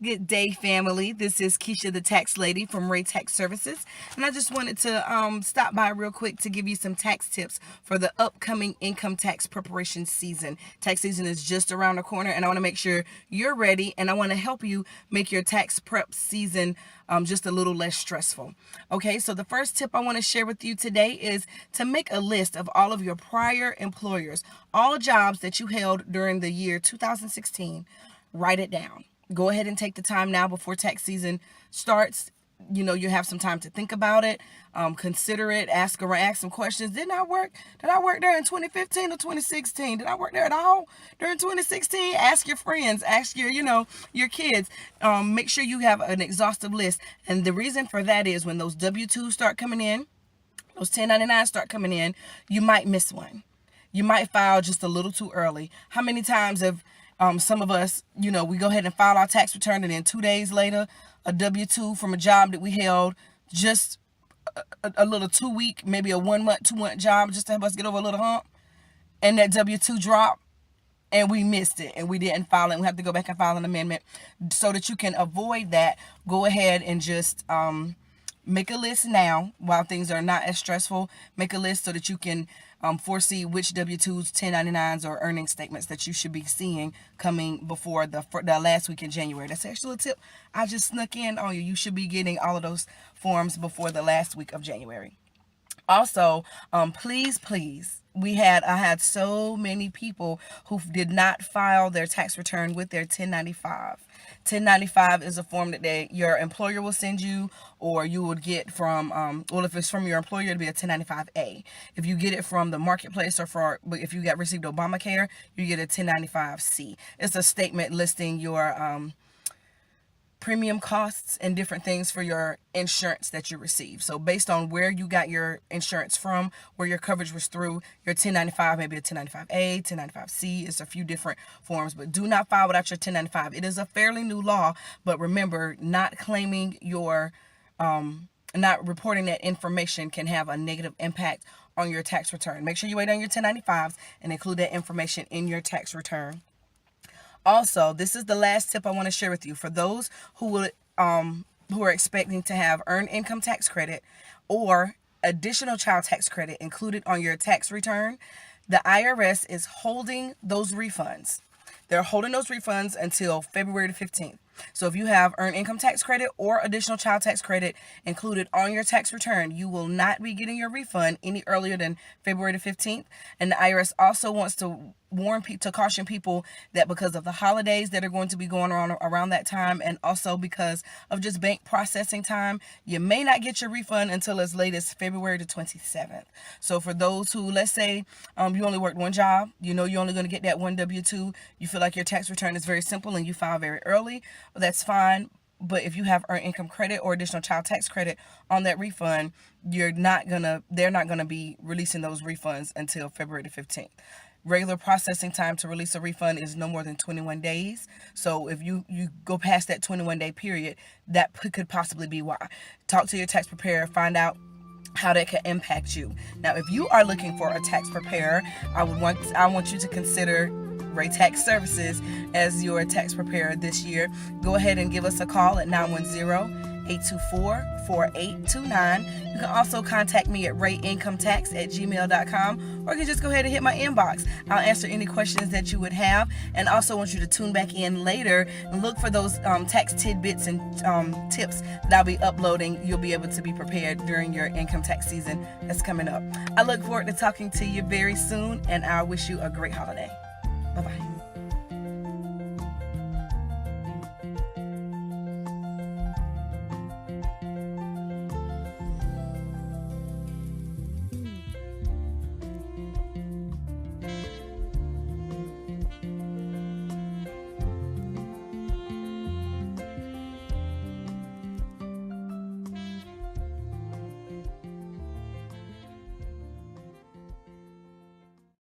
Good day, family. This is Kesha the Tax Lady from Ray Tax Services, and I just wanted to stop by real quick to give you some tax tips for the upcoming income tax preparation season. Tax season is just around the corner, and I want to make sure you're ready, and I want to help you make your tax prep season just a little less stressful. Okay, so the first tip I want to share with you today is to make a list of all of your prior employers, all jobs that you held during the year 2016. Write it down. Go ahead and take the time now before tax season starts. You have some time to think about it, consider it, ask some questions. Did I work there in 2015 or 2016? Did I work there at all during 2016? Ask your friends, ask your kids. Make sure you have an exhaustive list. And the reason for that is when those W-2s start coming in, those 1099s start coming in, you might miss one. You might file just a little too early. How many times have some of us, we go ahead and file our tax return, and then 2 days later, a W-2 from a job that we held, just a little 2-week, maybe a 1 month, 2 month job, just to help us get over a little hump, and that W-2 dropped, and we missed it, and we didn't file it, and we have to go back and file an amendment. So that you can avoid that, go ahead and just make a list now while things are not as stressful. Make a list so that you can foresee which W-2s, 1099s, or earnings statements that you should be seeing coming before the last week in January. That's actually a tip I just snuck in on you. You should be getting all of those forms before the last week of January. Also, please, I had so many people who did not file their tax return with their 1095. 1095 is a form that your employer will send you, or you would get from, if it's from your employer, it'll be a 1095A. If you get it from the marketplace, if you received Obamacare, you get a 1095C. It's a statement listing your premium costs and different things for your insurance that you receive. So based on where you got your insurance from, where your coverage was through, your 1095, maybe a 1095A, 1095C, it's a few different forms, but do not file without your 1095. It is a fairly new law, but remember, not claiming not reporting that information can have a negative impact on your tax return. Make sure you wait on your 1095s and include that information in your tax return. Also, this is the last tip I want to share with you. For those who are expecting to have earned income tax credit or additional child tax credit included on your tax return, the IRS is holding those refunds. They're holding those refunds until February the 15th. So if you have earned income tax credit or additional child tax credit included on your tax return, you will not be getting your refund any earlier than February the 15th. And the IRS also wants to caution people that because of the holidays that are going to be going on around that time, and also because of just bank processing time, you may not get your refund until as late as February the 27th. So for those who, let's say you only worked one job, you're only going to get that one W-2, you feel like your tax return is very simple and you file very early, well, that's fine. But if you have earned income credit or additional child tax credit on that refund, they're not gonna be releasing those refunds until February the 15th. Regular processing time to release a refund is no more than 21 days. So if you go past that 21-day period, that could possibly be why. Talk to your tax preparer, find out how that can impact you. Now, if you are looking for a tax preparer, I want you to consider Ray Tax Services as your tax preparer this year. Go ahead and give us a call at 910-824-4829. You can also contact me at rayincometax@gmail.com, or you can just go ahead and hit my inbox. I'll answer any questions that you would have, and also want you to tune back in later and look for those tax tidbits and tips that I'll be uploading. You'll be able to be prepared during your income tax season that's coming up. I look forward to talking to you very soon, and I wish you a great holiday.